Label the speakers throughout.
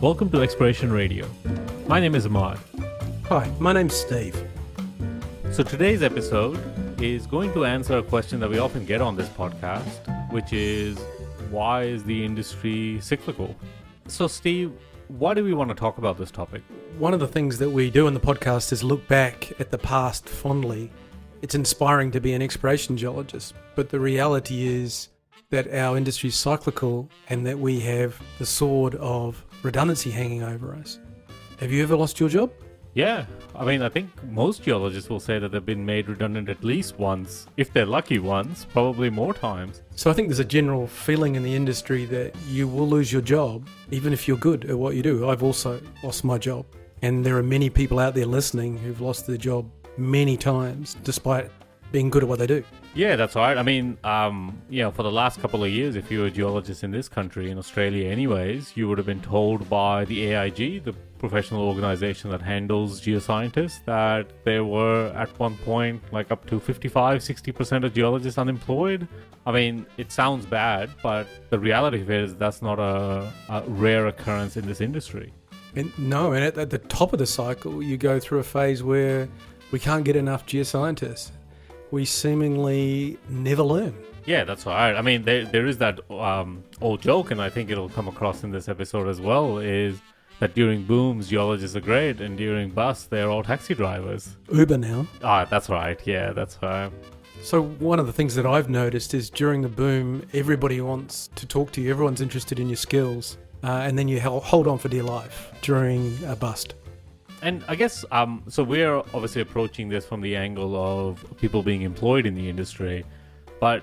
Speaker 1: Welcome to Exploration Radio. My name is Ahmad.
Speaker 2: Hi, my name's Steve.
Speaker 1: So today's episode is going to answer a question that we often get on this podcast, which is, why is the industry cyclical? So Steve, why do we want to talk about this topic?
Speaker 2: One of the things that we do in the podcast is look back at the past fondly. It's inspiring to be an exploration geologist, but the reality is that our industry is cyclical and that we have the sword of redundancy hanging over us. Have you ever lost your job?
Speaker 1: Yeah, I think most geologists will say that they've been made redundant at least once, if they're lucky once, probably more times.
Speaker 2: So I think there's a general feeling in the industry that you will lose your job, even if you're good at what you do. I've also lost my job. And there are many people out there listening who've lost their job many times, despite being good at what they do.
Speaker 1: Yeah, that's right. For the last couple of years, if you were a geologist in this country, in Australia anyways, you would have been told by the AIG, the professional organization that handles geoscientists, that there were at one point like up to 55-60% of geologists unemployed. It sounds bad, but the reality of it is that's not a rare occurrence in this industry.
Speaker 2: And at the top of the cycle, you go through a phase where we can't get enough geoscientists. We seemingly never learn.
Speaker 1: Yeah, that's right. There is that old joke, and I think it'll come across in this episode as well, is that during booms, geologists are great, and during busts, they're all taxi drivers.
Speaker 2: Uber now.
Speaker 1: That's right. Yeah, that's right.
Speaker 2: So one of the things that I've noticed is during the boom, everybody wants to talk to you. Everyone's interested in your skills. And then you hold on for dear life during a bust.
Speaker 1: And I guess, so we're obviously approaching this from the angle of people being employed in the industry. But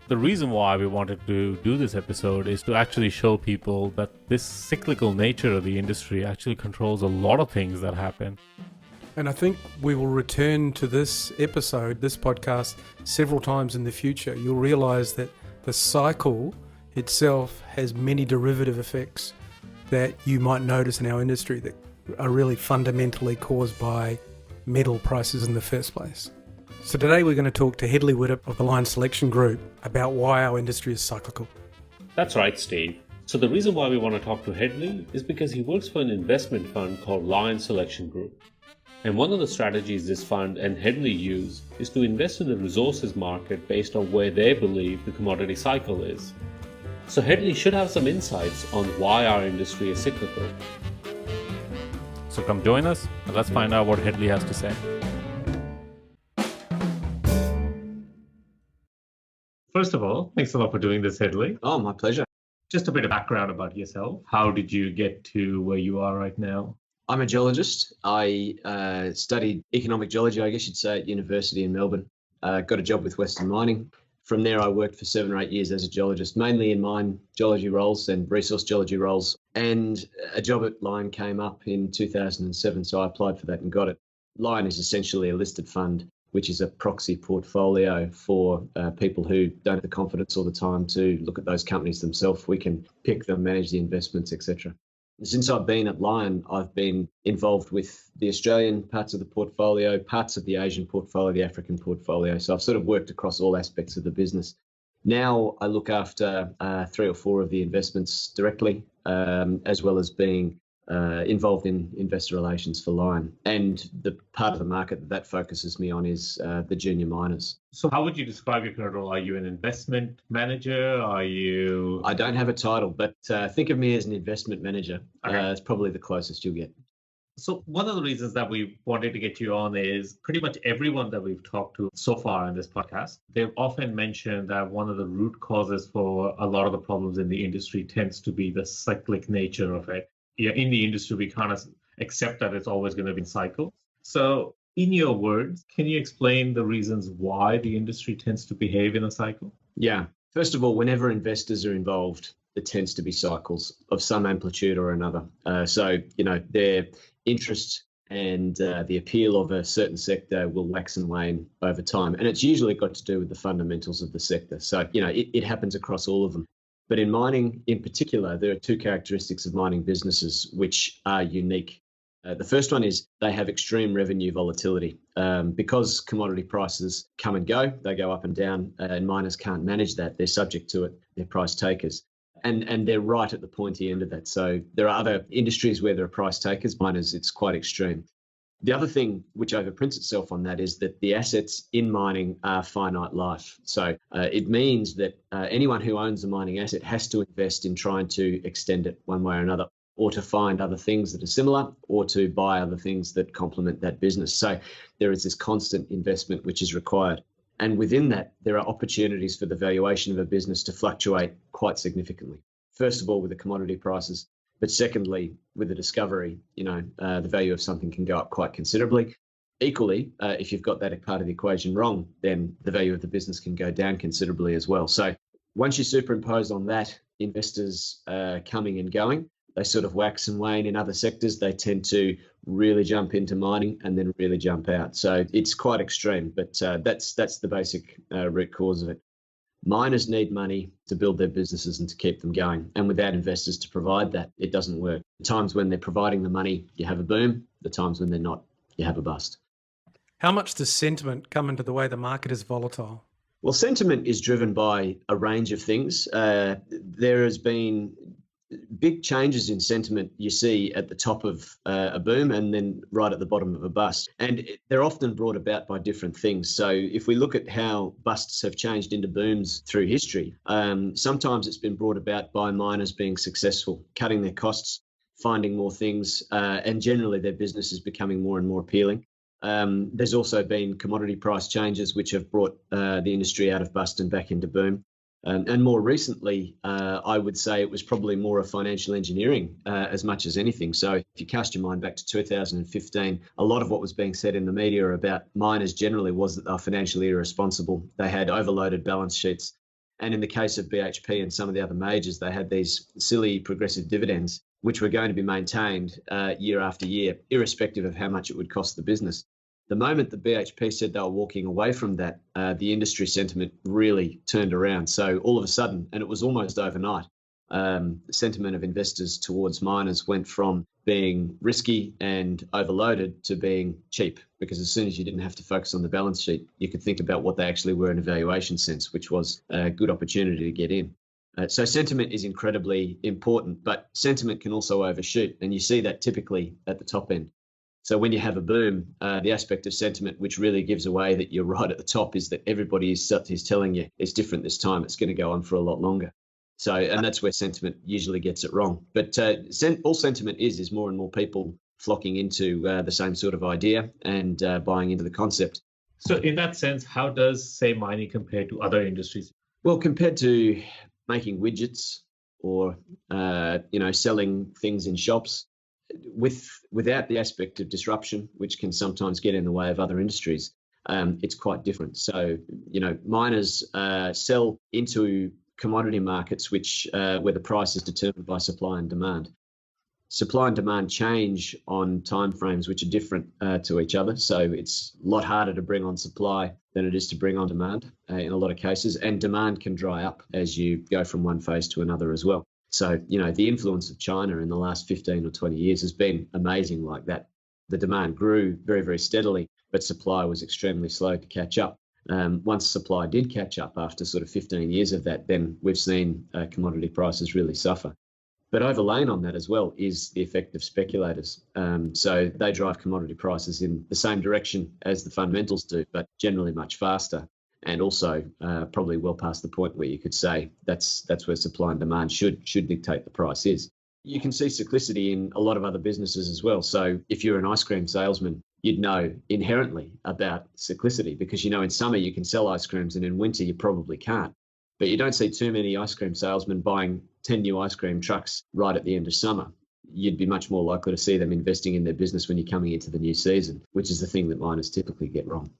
Speaker 1: the reason why we wanted to do this episode is to actually show people that this cyclical nature of the industry actually controls a lot of things that happen.
Speaker 2: And I think we will return to this episode, this podcast, several times in the future. You'll realize that the cycle itself has many derivative effects that you might notice in our industry that are really fundamentally caused by metal prices in the first place. So today we're going to talk to Hedley Widdop of the Lion Selection Group about why our industry is cyclical.
Speaker 3: That's right, Steve. So the reason why we want to talk to Hedley is because he works for an investment fund called Lion Selection Group. And one of the strategies this fund and Hedley use is to invest in the resources market based on where they believe the commodity cycle is. So Hedley should have some insights on why our industry is cyclical.
Speaker 1: So come join us and let's find out what Hedley has to say. First of all, thanks a lot for doing this, Hedley.
Speaker 4: Oh, my pleasure.
Speaker 1: Just a bit of background about yourself. How did you get to where you are right now?
Speaker 4: I'm a geologist. I studied economic geology, I guess you'd say, at university in Melbourne. Got a job with Western Mining. From there, I worked for 7 or 8 years as a geologist, mainly in mine geology roles and resource geology roles. And a job at Lion came up in 2007, so I applied for that and got it. Lion is essentially a listed fund, which is a proxy portfolio for people who don't have the confidence all the time to look at those companies themselves. We can pick them, manage the investments, etc. Since I've been at Lion, I've been involved with the Australian parts of the portfolio, parts of the Asian portfolio, the African portfolio. So I've sort of worked across all aspects of the business. Now I look after 3 or 4 of the investments directly, as well as being involved in investor relations for Lion. And the part of the market that focuses me on is the junior miners.
Speaker 1: So how would you describe your current role? Are you an investment manager?
Speaker 4: I don't have a title, but think of me as an investment manager.
Speaker 1: Okay.
Speaker 4: It's probably the closest you'll get.
Speaker 1: So one of the reasons that we wanted to get you on is pretty much everyone that we've talked to so far in this podcast, they've often mentioned that one of the root causes for a lot of the problems in the industry tends to be the cyclic nature of it. Yeah, in the industry, we kind of accept that it's always going to be in cycles. So in your words, can you explain the reasons why the industry tends to behave in a cycle?
Speaker 4: Yeah. First of all, whenever investors are involved, there tends to be cycles of some amplitude or another. Their interest and the appeal of a certain sector will wax and wane over time. And it's usually got to do with the fundamentals of the sector. So, it happens across all of them. But in mining in particular, there are 2 characteristics of mining businesses which are unique. The first one is they have extreme revenue volatility. Because commodity prices come and go, they go up and down, and miners can't manage that. They're subject to it. They're price takers. And they're right at the pointy end of that. So there are other industries where there are price takers. Miners, it's quite extreme. The other thing which overprints itself on that is that the assets in mining are finite life. So it means that anyone who owns a mining asset has to invest in trying to extend it one way or another, or to find other things that are similar, or to buy other things that complement that business. So there is this constant investment which is required. And within that, there are opportunities for the valuation of a business to fluctuate quite significantly. First of all, with the commodity prices. But secondly, with the discovery, the value of something can go up quite considerably. Equally, if you've got that part of the equation wrong, then the value of the business can go down considerably as well. So once you superimpose on that, investors coming and going, they sort of wax and wane in other sectors. They tend to really jump into mining and then really jump out. So it's quite extreme, but that's the basic root cause of it. Miners need money to build their businesses and to keep them going. And without investors to provide that, it doesn't work. The times when they're providing the money, you have a boom. The times when they're not, you have a bust.
Speaker 2: How much does sentiment come into the way the market is volatile?
Speaker 4: Well, sentiment is driven by a range of things. There has been big changes in sentiment you see at the top of a boom and then right at the bottom of a bust. And they're often brought about by different things. So if we look at how busts have changed into booms through history, sometimes it's been brought about by miners being successful, cutting their costs, finding more things, and generally their business is becoming more and more appealing. There's also been commodity price changes which have brought the industry out of bust and back into boom. And more recently, I would say it was probably more of financial engineering as much as anything. So if you cast your mind back to 2015, a lot of what was being said in the media about miners generally was that they're financially irresponsible. They had overloaded balance sheets. And in the case of BHP and some of the other majors, they had these silly progressive dividends, which were going to be maintained year after year, irrespective of how much it would cost the business. The moment that BHP said they were walking away from that, the industry sentiment really turned around. So all of a sudden, and it was almost overnight, the sentiment of investors towards miners went from being risky and overloaded to being cheap, because as soon as you didn't have to focus on the balance sheet, you could think about what they actually were in a valuation sense, which was a good opportunity to get in. So sentiment is incredibly important, but sentiment can also overshoot, and you see that typically at the top end. So when you have a boom, the aspect of sentiment which really gives away that you're right at the top is that everybody is telling you it's different this time, it's going to go on for a lot longer. So, and that's where sentiment usually gets it wrong. But all sentiment is more and more people flocking into the same sort of idea and buying into the concept.
Speaker 1: So in that sense, how does, say, mining compare to other industries?
Speaker 4: Well, compared to making widgets or, selling things in shops, without the aspect of disruption, which can sometimes get in the way of other industries, it's quite different. So, miners sell into commodity markets where the price is determined by supply and demand. Supply and demand change on timeframes which are different to each other. So it's a lot harder to bring on supply than it is to bring on demand in a lot of cases. And demand can dry up as you go from one phase to another as well. So, the influence of China in the last 15 or 20 years has been amazing like that. The demand grew very, very steadily, but supply was extremely slow to catch up. Once supply did catch up after sort of 15 years of that, then we've seen commodity prices really suffer. But overlaying on that as well is the effect of speculators. So they drive commodity prices in the same direction as the fundamentals do, but generally much faster. And also probably well past the point where you could say that's where supply and demand should dictate the price is. You can see cyclicity in a lot of other businesses as well. So if you're an ice cream salesman, you'd know inherently about cyclicity because, in summer you can sell ice creams and in winter you probably can't. But you don't see too many ice cream salesmen buying 10 new ice cream trucks right at the end of summer. You'd be much more likely to see them investing in their business when you're coming into the new season, which is the thing that miners typically get wrong.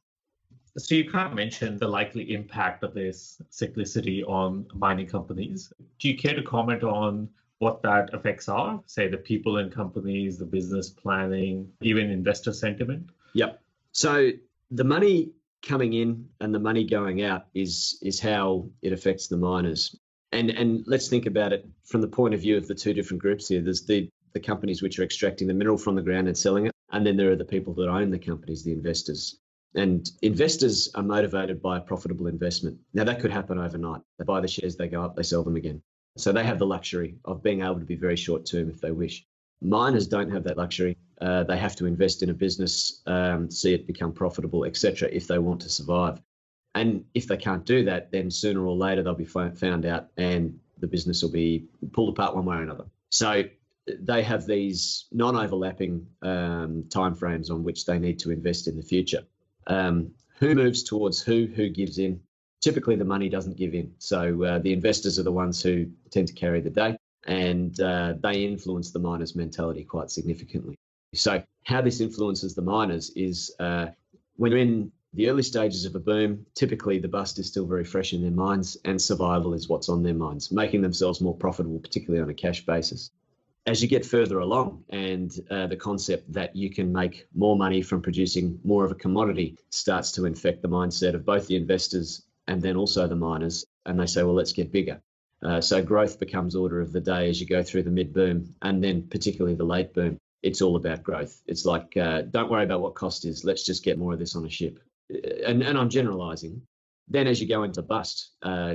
Speaker 1: So you kind of mentioned the likely impact of this cyclicity on mining companies. Do you care to comment on what that effects are? Say the people in companies, the business planning, even investor sentiment?
Speaker 4: Yep. So the money coming in and the money going out is how it affects the miners. And let's think about it from the point of view of the two different groups here. There's the companies which are extracting the mineral from the ground and selling it. And then there are the people that own the companies, the investors. And investors are motivated by a profitable investment. Now, that could happen overnight. They buy the shares, they go up, they sell them again. So they have the luxury of being able to be very short term if they wish. Miners don't have that luxury. They have to invest in a business, see it become profitable, etc., if they want to survive. And if they can't do that, then sooner or later they'll be found out and the business will be pulled apart one way or another. So they have these non-overlapping timeframes on which they need to invest in the future. Who moves towards who gives in? Typically, the money doesn't give in. So the investors are the ones who tend to carry the day, and they influence the miners' mentality quite significantly. So how this influences the miners is when you're in the early stages of a boom, typically the bust is still very fresh in their minds and survival is what's on their minds, making themselves more profitable, particularly on a cash basis. As you get further along and the concept that you can make more money from producing more of a commodity starts to infect the mindset of both the investors and then also the miners, and they say, well, let's get bigger. So growth becomes order of the day as you go through the mid-boom and then particularly the late boom. It's all about growth. It's like, don't worry about what cost is. Let's just get more of this on a ship. And I'm generalizing. Then as you go into bust,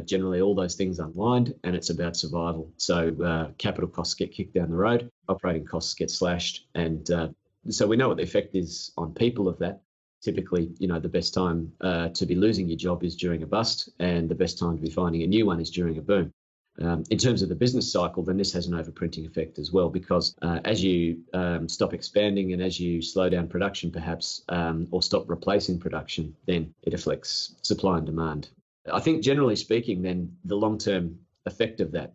Speaker 4: generally all those things unwind and it's about survival. So capital costs get kicked down the road, operating costs get slashed. And so we know what the effect is on people of that. Typically, the best time to be losing your job is during a bust, and the best time to be finding a new one is during a boom. In terms of the business cycle, then this has an overprinting effect as well, because as you stop expanding and as you slow down production perhaps, or stop replacing production, then it affects supply and demand. I think generally speaking, then the long-term effect of that,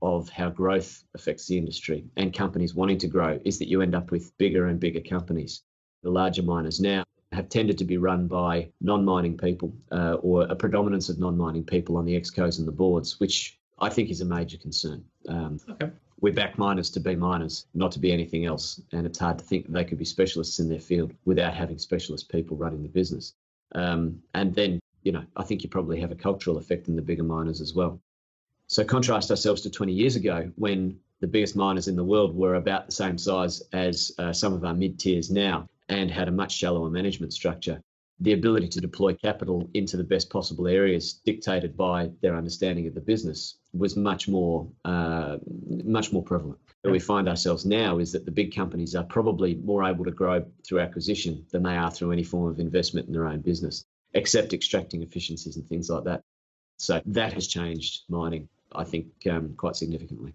Speaker 4: of how growth affects the industry and companies wanting to grow, is that you end up with bigger and bigger companies. The larger miners now have tended to be run by non-mining people or a predominance of non-mining people on the excos and the boards, which I think is a major concern.
Speaker 1: Okay.
Speaker 4: We back miners to be miners, not to be anything else. And it's hard to think that they could be specialists in their field without having specialist people running the business. And then, I think you probably have a cultural effect in the bigger miners as well. So contrast ourselves to 20 years ago when the biggest miners in the world were about the same size as some of our mid-tiers now and had a much shallower management structure. The ability to deploy capital into the best possible areas dictated by their understanding of the business was much more prevalent. Where we find ourselves now is that the big companies are probably more able to grow through acquisition than they are through any form of investment in their own business, except extracting efficiencies and things like that. So that has changed mining, I think, quite significantly.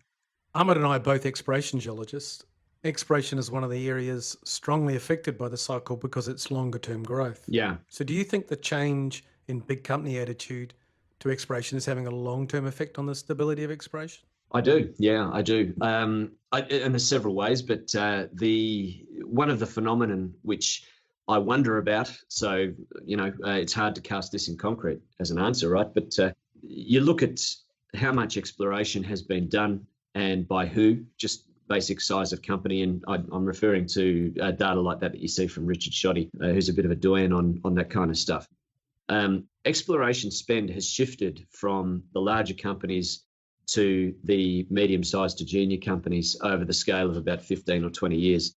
Speaker 2: Ahmed and I are both exploration geologists. Exploration is one of the areas strongly affected by the cycle because it's longer term growth.
Speaker 4: Yeah.
Speaker 2: So do you think the change in big company attitude to exploration is having a long-term effect on the stability of exploration?
Speaker 4: I do. Yeah, I do. And there's several ways, but one of the phenomenon which I wonder about, so, it's hard to cast this in concrete as an answer, right? But you look at how much exploration has been done and by who, just basic size of company, and I'm referring to data like that you see from Richard Shoddy, who's a bit of a doyen on that kind of stuff. Exploration spend has shifted from the larger companies to the medium-sized to junior companies over the scale of about 15 or 20 years.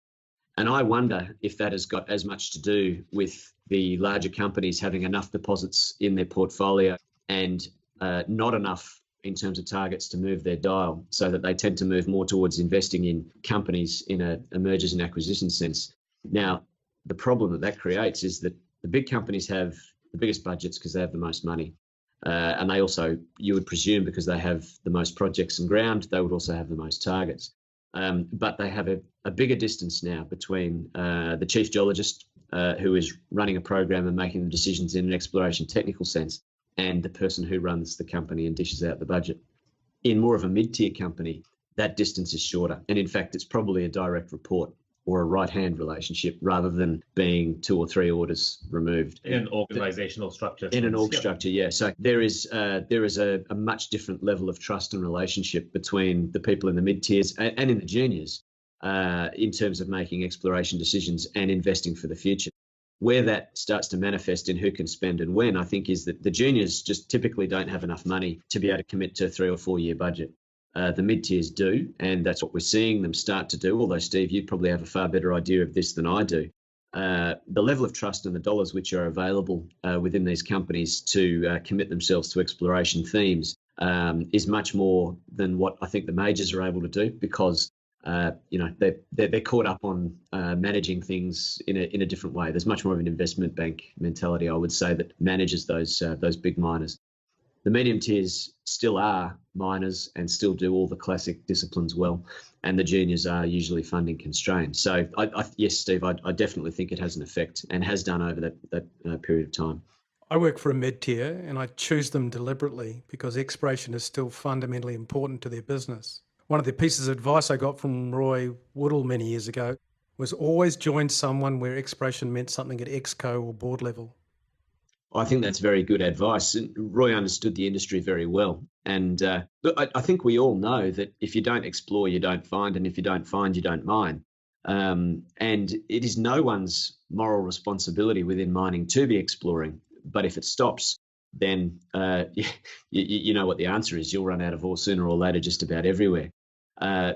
Speaker 4: And I wonder if that has got as much to do with the larger companies having enough deposits in their portfolio and not enough in terms of targets to move their dial, so that they tend to move more towards investing in companies in a mergers and acquisition sense. Now, the problem that creates is that the big companies have the biggest budgets because they have the most money. And they also, you would presume, because they have the most projects and ground, they would also have the most targets. But they have a bigger distance now between the chief geologist, who is running a program and making the decisions in an exploration technical sense, and the person who runs the company and dishes out the budget. In more of a mid-tier company, that distance is shorter. And in fact, it's probably a direct report or a right-hand relationship rather than being 2 or 3 orders removed.
Speaker 1: In an organizational structure.
Speaker 4: In an org structure, yeah. So there is a much different level of trust and relationship between the people in the mid-tiers and in the juniors in terms of making exploration decisions and investing for the future. Where that starts to manifest in who can spend and when, I think, is that the juniors just typically don't have enough money to be able to commit to a 3 or 4 year budget. The mid-tiers do, and that's what we're seeing them start to do, although, Steve, you probably have a far better idea of this than I do. The level of trust and the dollars which are available within these companies to commit themselves to exploration themes is much more than what I think the majors are able to do, because they're caught up on managing things in a different way. There's much more of an investment bank mentality, I would say, that manages those big miners. The medium tiers still are miners and still do all the classic disciplines well, and the juniors are usually funding constrained. So yes, Steve, I definitely think it has an effect and has done over that period of time.
Speaker 2: I work for a mid-tier and I choose them deliberately because exploration is still fundamentally important to their business. One of the pieces of advice I got from Roy Woodall many years ago was always join someone where exploration meant something at exco or board level.
Speaker 4: I think that's very good advice. Roy understood the industry very well. And look, I think we all know that if you don't explore, you don't find. And if you don't find, you don't mine. And it is no one's moral responsibility within mining to be exploring. But if it stops, then you know what the answer is. You'll run out of ore sooner or later just about everywhere.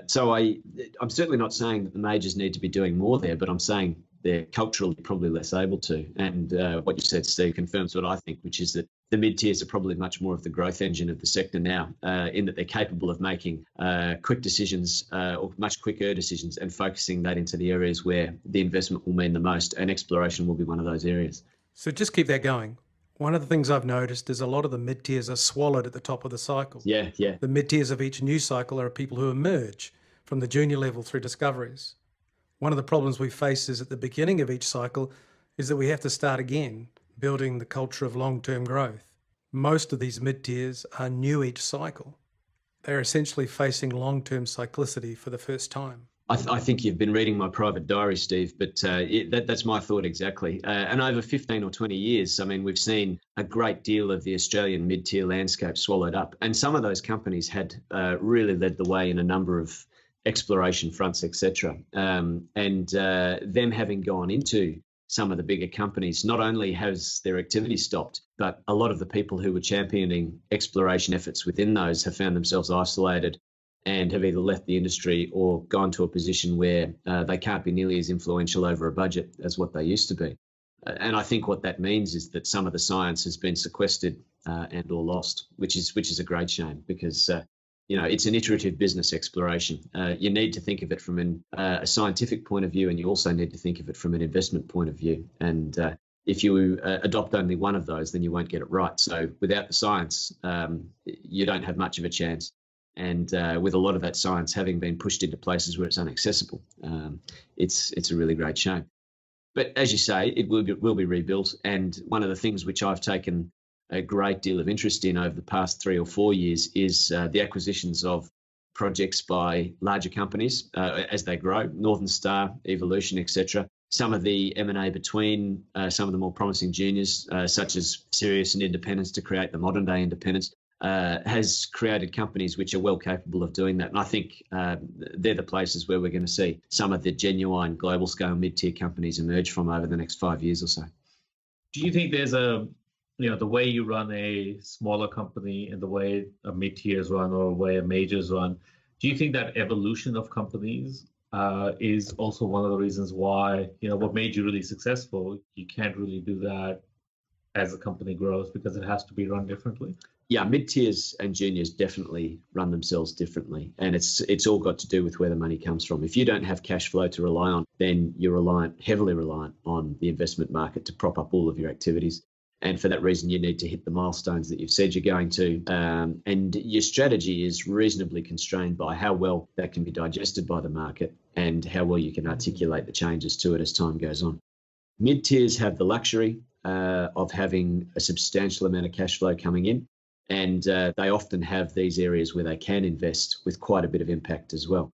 Speaker 4: So I'm certainly not saying that the majors need to be doing more there, but I'm saying they're culturally probably less able to. And what you said, Steve, confirms what I think, which is that the mid-tiers are probably much more of the growth engine of the sector now, in that they're capable of making quick decisions or much quicker decisions and focusing that into the areas where the investment will mean the most, and exploration will be one of those areas.
Speaker 2: So just keep that going. One of the things I've noticed is a lot of the mid-tiers are swallowed at the top of the cycle.
Speaker 4: Yeah.
Speaker 2: The mid-tiers of each new cycle are people who emerge from the junior level through discoveries. One of the problems we face is at the beginning of each cycle is that we have to start again, building the culture of long-term growth. Most of these mid-tiers are new each cycle. They're essentially facing long-term cyclicity for the first time.
Speaker 4: I think you've been reading my private diary, Steve, but that's my thought exactly. And over 15 or 20 years, I mean, we've seen a great deal of the Australian mid-tier landscape swallowed up. And some of those companies had really led the way in a number of exploration fronts, etc. And them having gone into some of the bigger companies, not only has their activity stopped, but a lot of the people who were championing exploration efforts within those have found themselves isolated and have either left the industry or gone to a position where they can't be nearly as influential over a budget as what they used to be. And I think what that means is that some of the science has been sequestered and or lost, which is a great shame, because it's an iterative business, exploration. You need to think of it from a scientific point of view, and you also need to think of it from an investment point of view. And if you adopt only one of those, then you won't get it right. So without the science, you don't have much of a chance. And with a lot of that science having been pushed into places where it's inaccessible, it's a really great shame. But as you say, it will be rebuilt. And one of the things which I've taken a great deal of interest in over the past 3 or 4 years is the acquisitions of projects by larger companies as they grow, Northern Star, Evolution, etc. Some of the M&A between some of the more promising juniors, such as Sirius and Independence, to create the modern day Independence, has created companies which are well capable of doing that. And I think they're the places where we're going to see some of the genuine global scale mid-tier companies emerge from over the next 5 years or so.
Speaker 1: Do you think there's the way you run a smaller company and the way a mid-tier is run or the way a major is run, do you think that evolution of companies is also one of the reasons why, what made you really successful? You can't really do that as the company grows because it has to be run differently?
Speaker 4: Yeah, mid-tiers and juniors definitely run themselves differently. And it's all got to do with where the money comes from. If you don't have cash flow to rely on, then you're heavily reliant on the investment market to prop up all of your activities. And for that reason, you need to hit the milestones that you've said you're going to. And your strategy is reasonably constrained by how well that can be digested by the market and how well you can articulate the changes to it as time goes on. Mid-tiers have the luxury of having a substantial amount of cash flow coming in. And they often have these areas where they can invest with quite a bit of impact as well.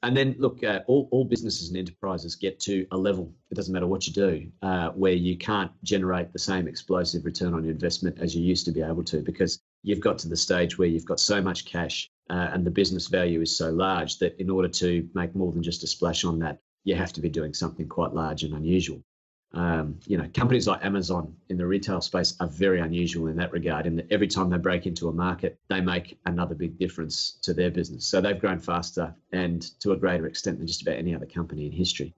Speaker 4: And then, look, all businesses and enterprises get to a level, it doesn't matter what you do, where you can't generate the same explosive return on your investment as you used to be able to, because you've got to the stage where you've got so much cash and the business value is so large that in order to make more than just a splash on that, you have to be doing something quite large and unusual. Companies like Amazon in the retail space are very unusual in that regard, in that every time they break into a market, they make another big difference to their business. So they've grown faster and to a greater extent than just about any other company in history.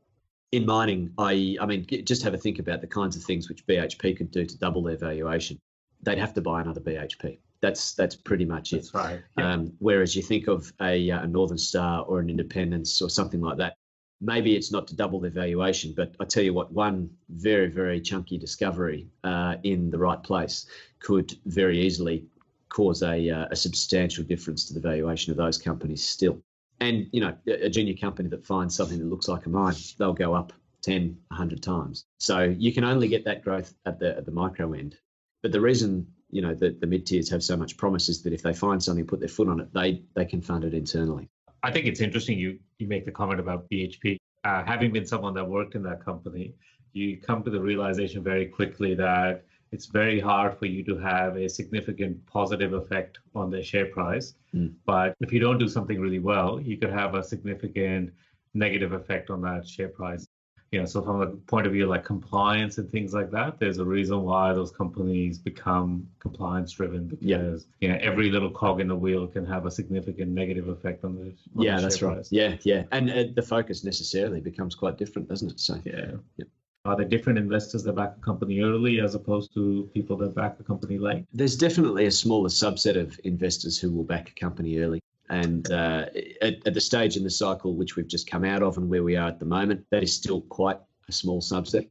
Speaker 4: In mining, I mean, just have a think about the kinds of things which BHP could do to double their valuation. They'd have to buy another BHP. That's pretty much it.
Speaker 1: That's right. Yeah.
Speaker 4: Whereas you think of a Northern Star or an Independence or something like that, maybe it's not to double their valuation, but I tell you what, one very, very chunky discovery in the right place could very easily cause a substantial difference to the valuation of those companies still. And, a junior company that finds something that looks like a mine, they'll go up 10, 100 times. So you can only get that growth at the micro end. But the reason, the mid-tiers have so much promise is that if they find something, put their foot on it, they can fund it internally.
Speaker 1: I think it's interesting you make the comment about BHP. Having been someone that worked in that company, you come to the realization very quickly that it's very hard for you to have a significant positive effect on their share price. But if you don't do something really well, you could have a significant negative effect on that share price. So from the point of view like compliance and things like that, there's a reason why those companies become compliance driven, because every little cog in the wheel can have a significant negative effect on the
Speaker 4: that's
Speaker 1: share
Speaker 4: right.
Speaker 1: price.
Speaker 4: Yeah. And the focus necessarily becomes quite different, doesn't it? So
Speaker 1: yeah. Are there different investors that back a company early as opposed to people that back a company late?
Speaker 4: There's definitely a smaller subset of investors who will back a company early. And at the stage in the cycle which we've just come out of and where we are at the moment, that is still quite a small subset.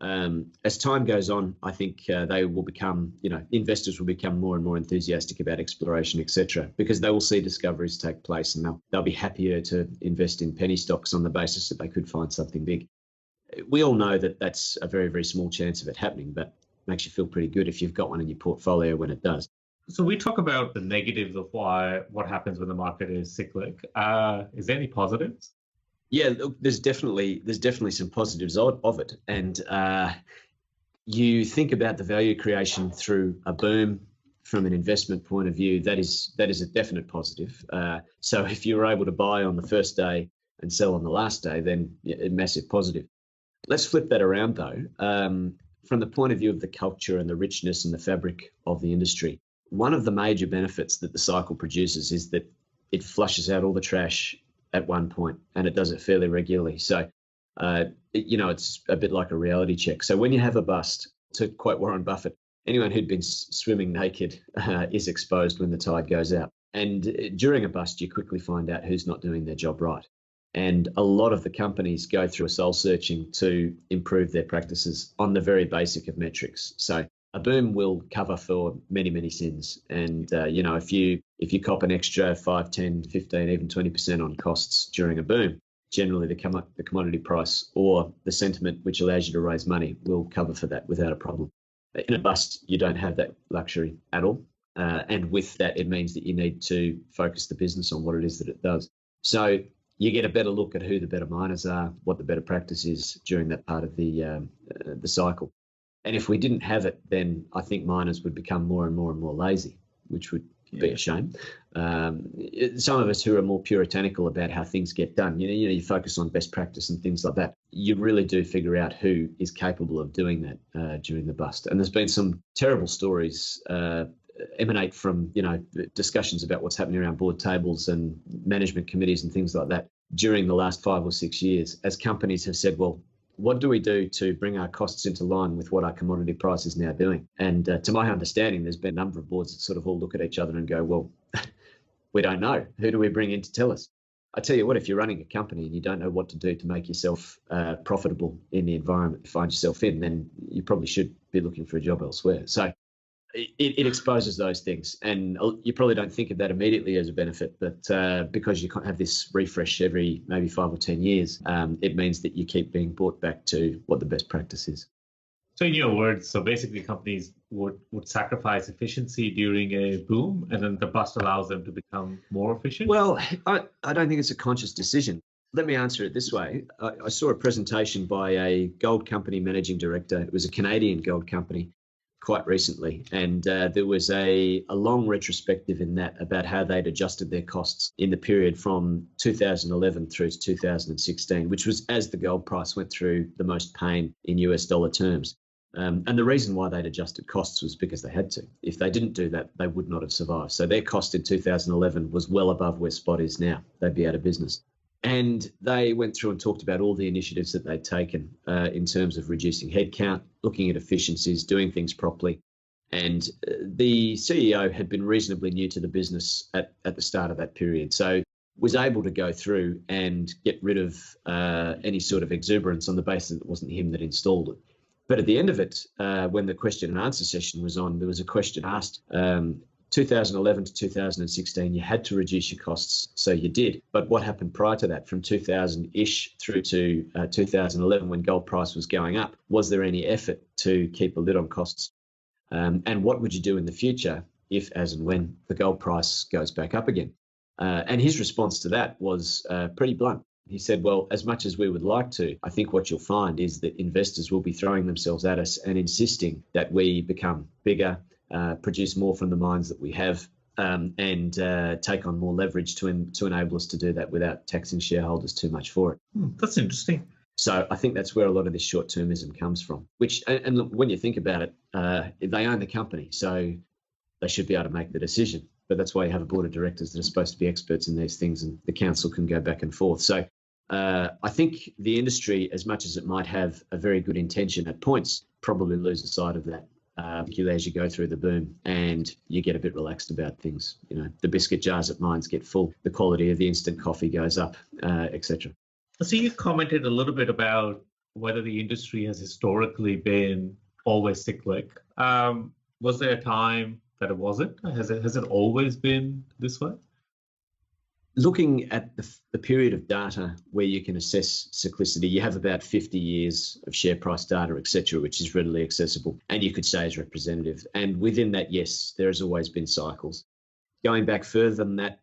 Speaker 4: As time goes on, I think they will become, investors will become more and more enthusiastic about exploration, etc., because they will see discoveries take place and they'll be happier to invest in penny stocks on the basis that they could find something big. We all know that that's a very, very small chance of it happening, but it makes you feel pretty good if you've got one in your portfolio when it does.
Speaker 1: So we talk about the negatives of what happens when the market is cyclic. Is there any positives?
Speaker 4: Yeah, look, there's definitely some positives of it, and you think about the value creation through a boom from an investment point of view. That is a definite positive. So if you were able to buy on the first day and sell on the last day, then a massive positive. Let's flip that around though. From the point of view of the culture and the richness and the fabric of the industry, one of the major benefits that the cycle produces is that it flushes out all the trash at one point, and it does it fairly regularly. So, it's a bit like a reality check. So when you have a bust, to quote Warren Buffett, anyone who'd been swimming naked is exposed when the tide goes out. And during a bust, you quickly find out who's not doing their job right. And a lot of the companies go through a soul searching to improve their practices on the very basic of metrics. So a boom will cover for many, many sins. And, if you cop an extra 5, 10, 15, even 20% on costs during a boom, generally the commodity price or the sentiment which allows you to raise money will cover for that without a problem. In a bust, you don't have that luxury at all. And with that, it means that you need to focus the business on what it is that it does. So you get a better look at who the better miners are, what the better practice is during that part of the cycle. And if we didn't have it, then I think miners would become more and more and more lazy, which would be a shame. Some of us who are more puritanical about how things get done, you focus on best practice and things like that. You really do figure out who is capable of doing that during the bust. And there's been some terrible stories emanate from, discussions about what's happening around board tables and management committees and things like that during the last 5 or 6 years, as companies have said, well, what do we do to bring our costs into line with what our commodity price is now doing? And to my understanding, there's been a number of boards that sort of all look at each other and go, well, we don't know. Who do we bring in to tell us? I tell you what, if you're running a company and you don't know what to do to make yourself profitable in the environment you find yourself in, then you probably should be looking for a job elsewhere. So it exposes those things, and you probably don't think of that immediately as a benefit, but because you can't have this refresh every maybe 5 or 10 years, it means that you keep being brought back to what the best practice is.
Speaker 1: So in your words, so basically companies would sacrifice efficiency during a boom, and then the bust allows them to become more efficient?
Speaker 4: Well, I don't think it's a conscious decision. Let me answer it this way. I saw a presentation by a gold company managing director. It was a Canadian gold company quite recently, and there was a long retrospective in that about how they'd adjusted their costs in the period from 2011 through to 2016, which was as the gold price went through the most pain in US dollar terms. And the reason why they'd adjusted costs was because they had to. If they didn't do that, they would not have survived. So their cost in 2011 was well above where spot is now. They'd be out of business. And they went through and talked about all the initiatives that they'd taken in terms of reducing headcount, looking at efficiencies, doing things properly. And the CEO had been reasonably new to the business at the start of that period. So was able to go through and get rid of any sort of exuberance on the basis that it wasn't him that installed it. But at the end of it, when the question and answer session was on, there was a question asked, 2011 to 2016, you had to reduce your costs, so you did. But what happened prior to that, from 2000-ish through to 2011, when gold price was going up? Was there any effort to keep a lid on costs? And what would you do in the future if, as and when, the gold price goes back up again? And his response to that was pretty blunt. He said, well, as much as we would like to, I think what you'll find is that investors will be throwing themselves at us and insisting that we become bigger, produce more from the mines that we have, and take on more leverage to enable us to do that without taxing shareholders too much for it.
Speaker 1: That's interesting.
Speaker 4: So I think that's where a lot of this short-termism comes from, which, and look, when you think about it, they own the company, so they should be able to make the decision. But that's why you have a board of directors that are supposed to be experts in these things, and the council can go back and forth. So I think the industry, as much as it might have a very good intention at points, probably loses sight of that, particularly as you go through the boom and you get a bit relaxed about things. You know, the biscuit jars at mines get full, the quality of the instant coffee goes up, etc.
Speaker 1: So you commented a little bit about whether the industry has historically been always cyclic. Was there a time that it wasn't? Has it always been this way?
Speaker 4: Looking at the period of data where you can assess cyclicity, you have about 50 years of share price data, etc., which is readily accessible, and you could say is representative. And within that, yes, there has always been cycles. Going back further than that,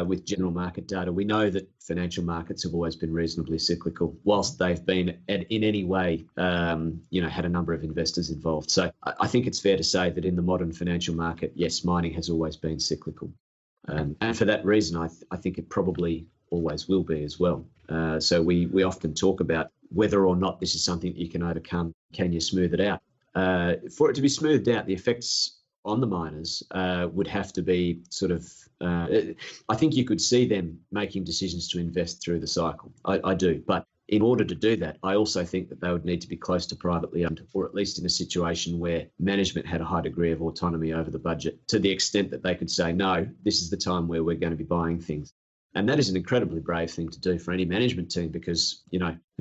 Speaker 4: with general market data, we know that financial markets have always been reasonably cyclical, whilst they've been in any way, had a number of investors involved. So I think it's fair to say that in the modern financial market, yes, mining has always been cyclical. And for that reason, I think it probably always will be as well. So we often talk about whether or not this is something that you can overcome. Can you smooth it out? For it to be smoothed out, the effects on the miners would have to be sort of, I think you could see them making decisions to invest through the cycle. I do. But in order to do that, I also think that they would need to be close to privately owned, or at least in a situation where management had a high degree of autonomy over the budget, to the extent that they could say, no, this is the time where we're going to be buying things. And that is an incredibly brave thing to do for any management team, because,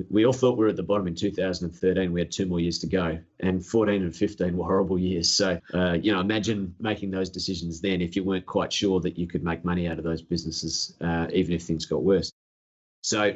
Speaker 4: we all thought we were at the bottom in 2013. We had 2 more years to go, and 14 and 15 were horrible years. So, imagine making those decisions then if you weren't quite sure that you could make money out of those businesses, even if things got worse. So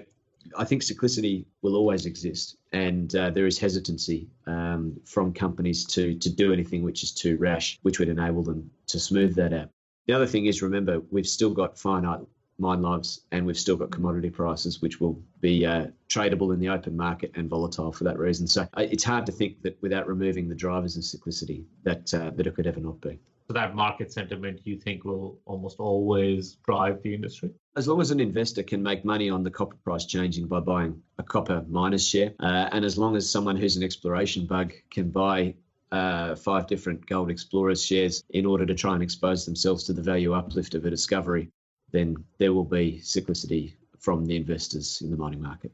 Speaker 4: I think cyclicity will always exist, and there is hesitancy from companies to do anything which is too rash, which would enable them to smooth that out. The other thing is, remember, we've still got finite mine lives, and we've still got commodity prices which will be tradable in the open market and volatile for that reason. So it's hard to think that without removing the drivers of cyclicity that it could ever not be.
Speaker 1: So that market sentiment, you think, will almost always drive the industry?
Speaker 4: As long as an investor can make money on the copper price changing by buying a copper miners share, and as long as someone who's an exploration bug can buy 5 different gold explorers shares in order to try and expose themselves to the value uplift of a discovery, then there will be cyclicity from the investors in the mining market.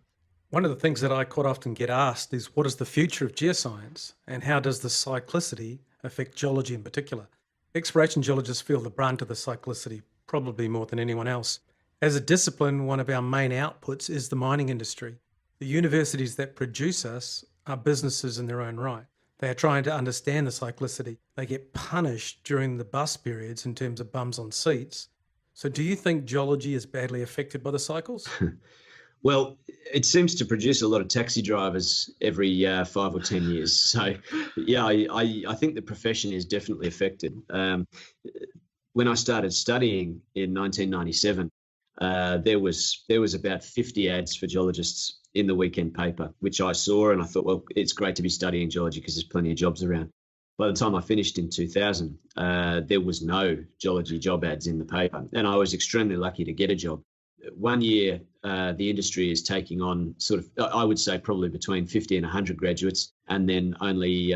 Speaker 2: One of the things that I quite often get asked is, what is the future of geoscience, and how does the cyclicity affect geology in particular? Exploration geologists feel the brunt of the cyclicity, probably more than anyone else. As a discipline, one of our main outputs is the mining industry. The universities that produce us are businesses in their own right. They are trying to understand the cyclicity. They get punished during the bust periods in terms of bums on seats. So do you think geology is badly affected by the cycles?
Speaker 4: Well, it seems to produce a lot of taxi drivers every 5 or 10 years. So, yeah, I think the profession is definitely affected. When I started studying in 1997, there was about 50 ads for geologists in the weekend paper, which I saw, and I thought, well, it's great to be studying geology because there's plenty of jobs around. By the time I finished in 2000, there was no geology job ads in the paper, and I was extremely lucky to get a job. 1 year, the industry is taking on sort of, I would say, probably between 50 and 100 graduates, and then only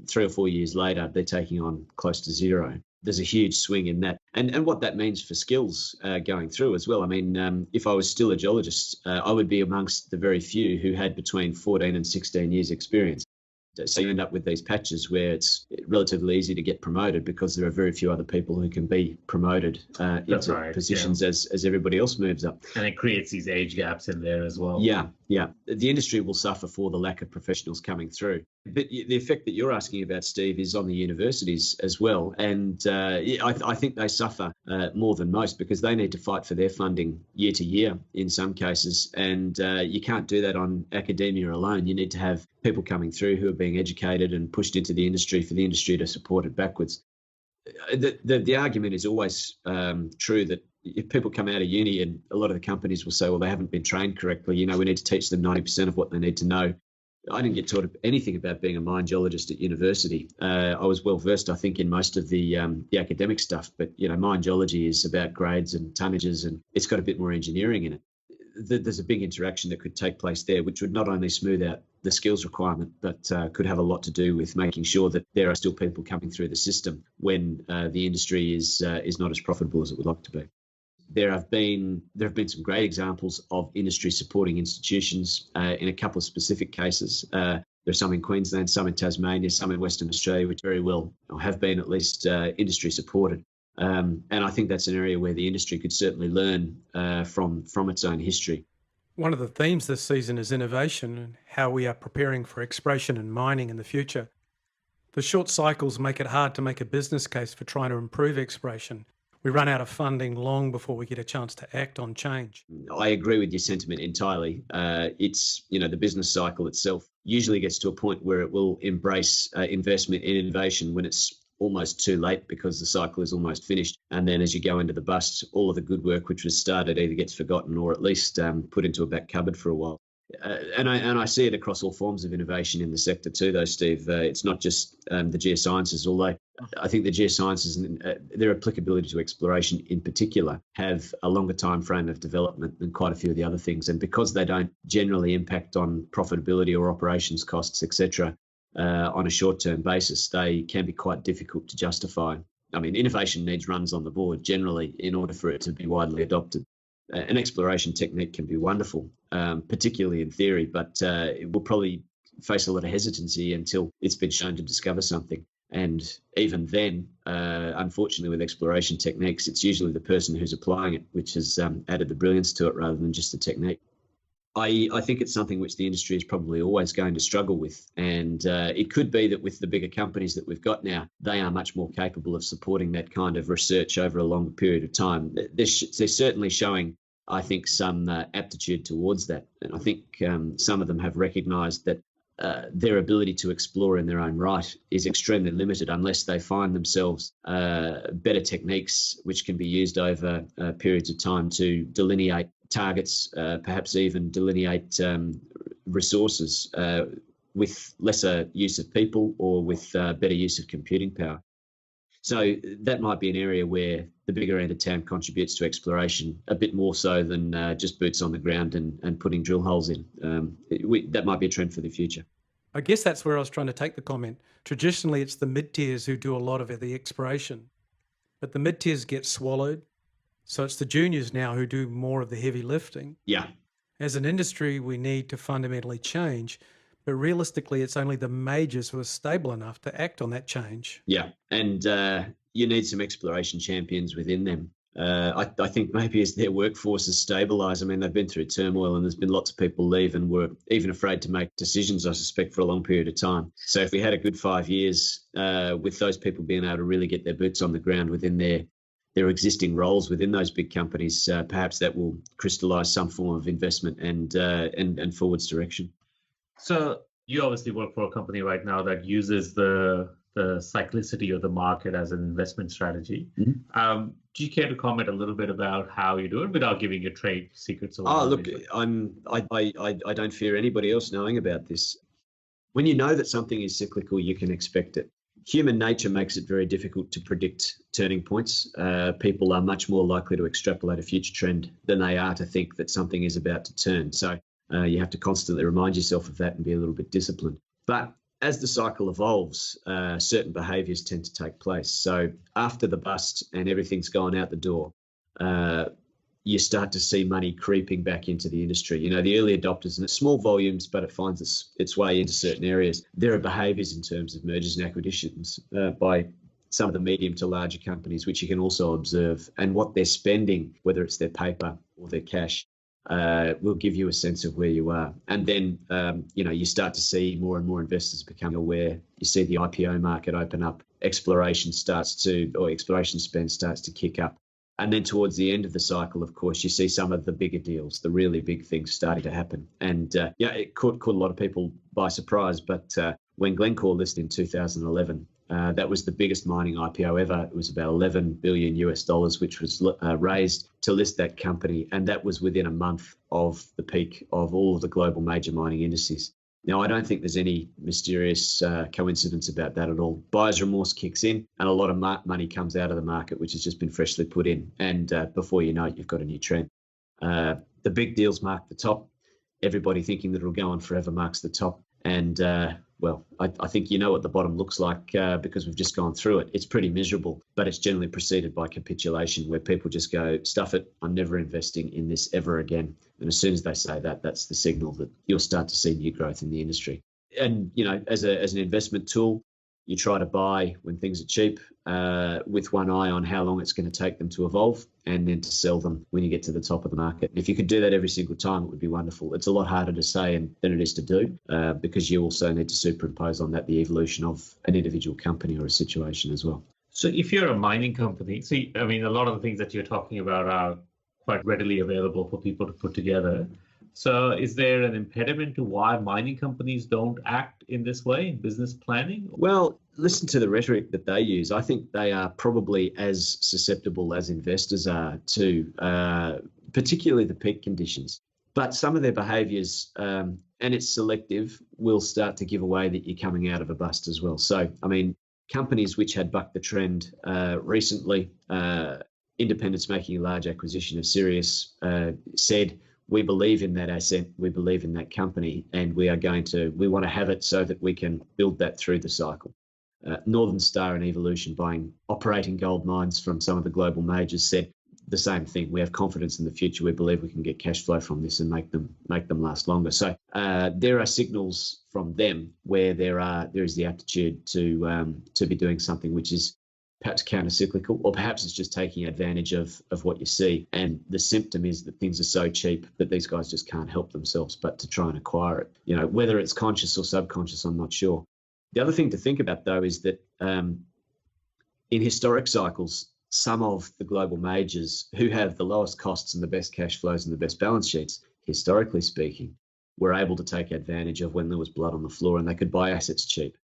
Speaker 4: 3 or 4 years later, they're taking on close to 0. There's a huge swing in that, and what that means for skills going through as well. I mean, if I was still a geologist, I would be amongst the very few who had between 14 and 16 years experience. So you end up with these patches where it's relatively easy to get promoted because there are very few other people who can be promoted into positions as everybody else moves up.
Speaker 1: And it creates these age gaps in there as well.
Speaker 4: Yeah. The industry will suffer for the lack of professionals coming through. But the effect that you're asking about, Steve, is on the universities as well. And I think they suffer more than most because they need to fight for their funding year to year in some cases. And you can't do that on academia alone. You need to have people coming through who are being educated and pushed into the industry for the industry to support it backwards. The argument is always true that if people come out of uni, and a lot of the companies will say, well, they haven't been trained correctly, we need to teach them 90% of what they need to know. I didn't get taught anything about being a mine geologist at university. I was well versed, I think, in most of the academic stuff, but mine geology is about grades and tonnages, and it's got a bit more engineering in it. There's a big interaction that could take place there, which would not only smooth out the skills requirement, but could have a lot to do with making sure that there are still people coming through the system when the industry is not as profitable as it would like to be. There have been some great examples of industry supporting institutions in a couple of specific cases. There's some in Queensland, some in Tasmania, some in Western Australia, which very well, or have been at least, industry supported. And I think that's an area where the industry could certainly learn from its own history.
Speaker 2: One of the themes this season is innovation and how we are preparing for exploration and mining in the future. The short cycles make it hard to make a business case for trying to improve exploration. We run out of funding long before we get a chance to act on change.
Speaker 4: I agree with your sentiment entirely. It's, the business cycle itself usually gets to a point where it will embrace investment in innovation when it's almost too late because the cycle is almost finished. And then as you go into the bust, all of the good work which was started either gets forgotten or at least put into a back cupboard for a while. And I see it across all forms of innovation in the sector too, though, Steve. It's not just the geosciences, although I think the geosciences and their applicability to exploration in particular have a longer time frame of development than quite a few of the other things. And because they don't generally impact on profitability or operations costs, etc., on a short-term basis, they can be quite difficult to justify. I mean, innovation needs runs on the board generally in order for it to be widely adopted. An exploration technique can be wonderful, particularly in theory, but it will probably face a lot of hesitancy until it's been shown to discover something. And even then, unfortunately, with exploration techniques, it's usually the person who's applying it which has added the brilliance to it rather than just the technique. I think it's something which the industry is probably always going to struggle with. And it could be that with the bigger companies that we've got now, they are much more capable of supporting that kind of research over a longer period of time. They're certainly showing, I think, some aptitude towards that. And I think some of them have recognised that their ability to explore in their own right is extremely limited unless they find themselves better techniques which can be used over periods of time to delineate targets, perhaps even delineate resources with lesser use of people or with better use of computing power. So that might be an area where the bigger end of town contributes to exploration a bit more so than just boots on the ground and putting drill holes in. That might be a trend for the future.
Speaker 2: I guess that's where I was trying to take the comment. Traditionally, it's the mid-tiers who do a lot of the exploration, but the mid-tiers get swallowed. So it's the juniors now who do more of the heavy lifting.
Speaker 4: Yeah.
Speaker 2: As an industry, we need to fundamentally change, but realistically, it's only the majors who are stable enough to act on that change.
Speaker 4: Yeah, and you need some exploration champions within them. I think maybe as their workforce has stabilised, I mean, they've been through turmoil and there's been lots of people leave and were even afraid to make decisions, I suspect, for a long period of time. So if we had a good 5 years with those people being able to really get their boots on the ground within their existing roles within those big companies, perhaps that will crystallise some form of investment and forwards direction.
Speaker 1: So you obviously work for a company right now that uses the cyclicity of the market as an investment strategy. Mm-hmm. Do you care to comment a little bit about how you do it without giving your trade secrets away?
Speaker 4: Oh, look, I don't fear anybody else knowing about this. When you know that something is cyclical, you can expect it. Human nature makes it very difficult to predict turning points. People are much more likely to extrapolate a future trend than they are to think that something is about to turn. So you have to constantly remind yourself of that and be a little bit disciplined. But as the cycle evolves, certain behaviours tend to take place. So after the bust and everything's gone out the door, you start to see money creeping back into the industry. You know, the early adopters, and it's small volumes, but it finds its way into certain areas. There are behaviours in terms of mergers and acquisitions by some of the medium to larger companies, which you can also observe, and what they're spending, whether it's their paper or their cash, will give you a sense of where you are. And then, you start to see more and more investors become aware. You see the IPO market open up, exploration spend starts to kick up. And then towards the end of the cycle, of course, you see some of the bigger deals, the really big things starting to happen. And it caught a lot of people by surprise. But when Glencore listed in 2011, that was the biggest mining IPO ever. It was about $11 billion US, which was raised to list that company. And that was within a month of the peak of all of the global major mining indices. Now, I don't think there's any mysterious coincidence about that at all. Buyer's remorse kicks in and a lot of money comes out of the market, which has just been freshly put in. And before you know it, you've got a new trend. The big deals mark the top. Everybody thinking that it'll go on forever marks the top. And, I think you know what the bottom looks like because we've just gone through it. It's pretty miserable, but it's generally preceded by capitulation where people just go, stuff it, I'm never investing in this ever again. And as soon as they say that, that's the signal that you'll start to see new growth in the industry. And, as an investment tool, you try to buy when things are cheap with one eye on how long it's going to take them to evolve and then to sell them when you get to the top of the market. And if you could do that every single time, it would be wonderful. It's a lot harder to say than it is to do because you also need to superimpose on that the evolution of an individual company or a situation as well.
Speaker 1: So if you're a mining company, a lot of the things that you're talking about are quite readily available for people to put together. So is there an impediment to why mining companies don't act in this way in business planning?
Speaker 4: Well, listen to the rhetoric that they use. I think they are probably as susceptible as investors are to particularly the peak conditions. But some of their behaviours, and it's selective, will start to give away that you're coming out of a bust as well. So, companies which had bucked the trend recently, Independence making a large acquisition of Sirius, said, we believe in that asset, we believe in that company, and we want to have it so that we can build that through the cycle. Northern Star and Evolution, buying operating gold mines from some of the global majors, said the same thing. We have confidence in the future. We believe we can get cash flow from this and make them last longer. So there are signals from them where there is the aptitude to be doing something which is perhaps counter-cyclical, or perhaps it's just taking advantage of what you see. And the symptom is that things are so cheap that these guys just can't help themselves but to try and acquire it. Whether it's conscious or subconscious, I'm not sure. The other thing to think about, though, is that in historic cycles, some of the global majors who have the lowest costs and the best cash flows and the best balance sheets, historically speaking, were able to take advantage of when there was blood on the floor and they could buy assets cheap.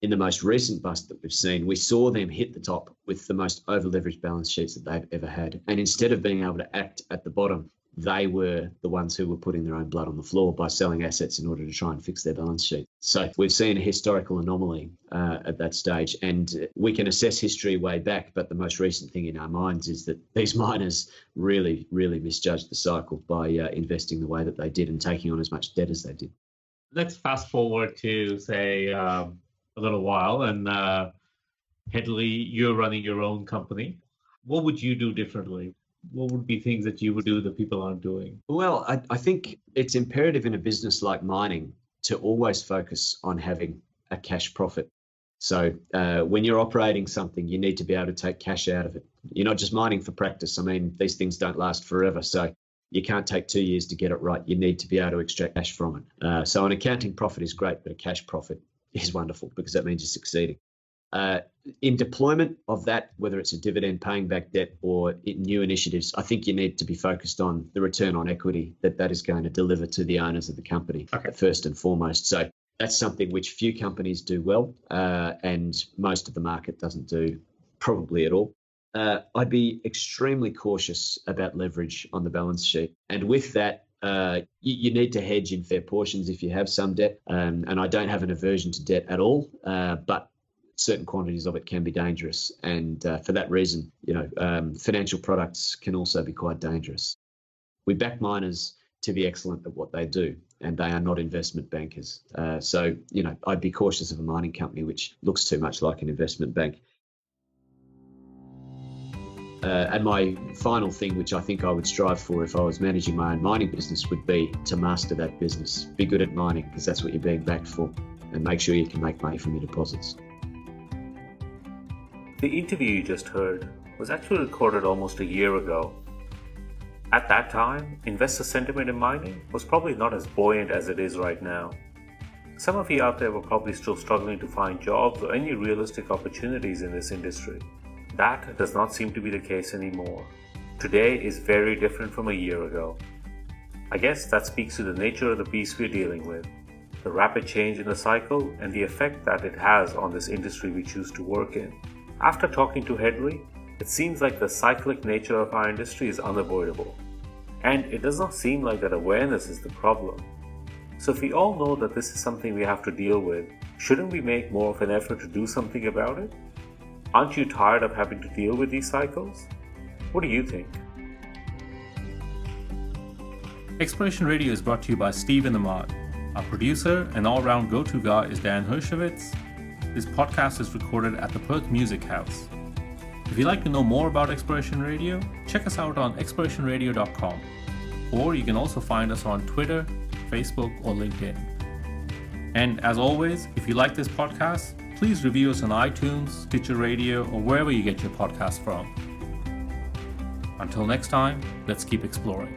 Speaker 4: In the most recent bust that we've seen, we saw them hit the top with the most over-leveraged balance sheets that they've ever had. And instead of being able to act at the bottom, they were the ones who were putting their own blood on the floor by selling assets in order to try and fix their balance sheet. So we've seen a historical anomaly at that stage. And we can assess history way back, but the most recent thing in our minds is that these miners really, really misjudged the cycle by investing the way that they did and taking on as much debt as they did.
Speaker 1: Let's fast forward to, say, a little while, and Headley, you're running your own company. What would you do differently? What would be things that you would do that people aren't doing?
Speaker 4: Well, I think it's imperative in a business like mining to always focus on having a cash profit. So when you're operating something, you need to be able to take cash out of it. You're not just mining for practice. These things don't last forever. So you can't take 2 years to get it right. You need to be able to extract cash from it. So an accounting profit is great, but a cash profit is wonderful because that means you're succeeding. In deployment of that, whether it's a dividend, paying back debt, or new initiatives, I think you need to be focused on the return on equity that is going to deliver to the owners of the company, first and foremost. So that's something which few companies do well, and most of the market doesn't do probably at all. I'd be extremely cautious about leverage on the balance sheet. And with that, you need to hedge in fair portions if you have some debt. And I don't have an aversion to debt at all, but certain quantities of it can be dangerous. And for that reason, financial products can also be quite dangerous. We back miners to be excellent at what they do, and they are not investment bankers. So I'd be cautious of a mining company which looks too much like an investment bank. And my final thing, which I think I would strive for if I was managing my own mining business, would be to master that business. Be good at mining, because that's what you're being backed for, and make sure you can make money from your deposits.
Speaker 3: The interview you just heard was actually recorded almost a year ago. At that time, investor sentiment in mining was probably not as buoyant as it is right now. Some of you out there were probably still struggling to find jobs or any realistic opportunities in this industry. That does not seem to be the case anymore. Today is very different from a year ago. I guess that speaks to the nature of the beast we're dealing with, the rapid change in the cycle and the effect that it has on this industry we choose to work in. After talking to Henry, it seems like the cyclic nature of our industry is unavoidable. And it does not seem like that awareness is the problem. So if we all know that this is something we have to deal with, shouldn't we make more of an effort to do something about it? Aren't you tired of having to deal with these cycles? What do you think? Exploration Radio is brought to you by Steve and Ahmad. Our producer and all-round go-to guy is Dan Hershowitz. This podcast is recorded at the Perth Music House. If you'd like to know more about Exploration Radio, check us out on explorationradio.com. Or you can also find us on Twitter, Facebook, or LinkedIn. And as always, if you like this podcast, please review us on iTunes, Stitcher Radio, or wherever you get your podcast from. Until next time, let's keep exploring.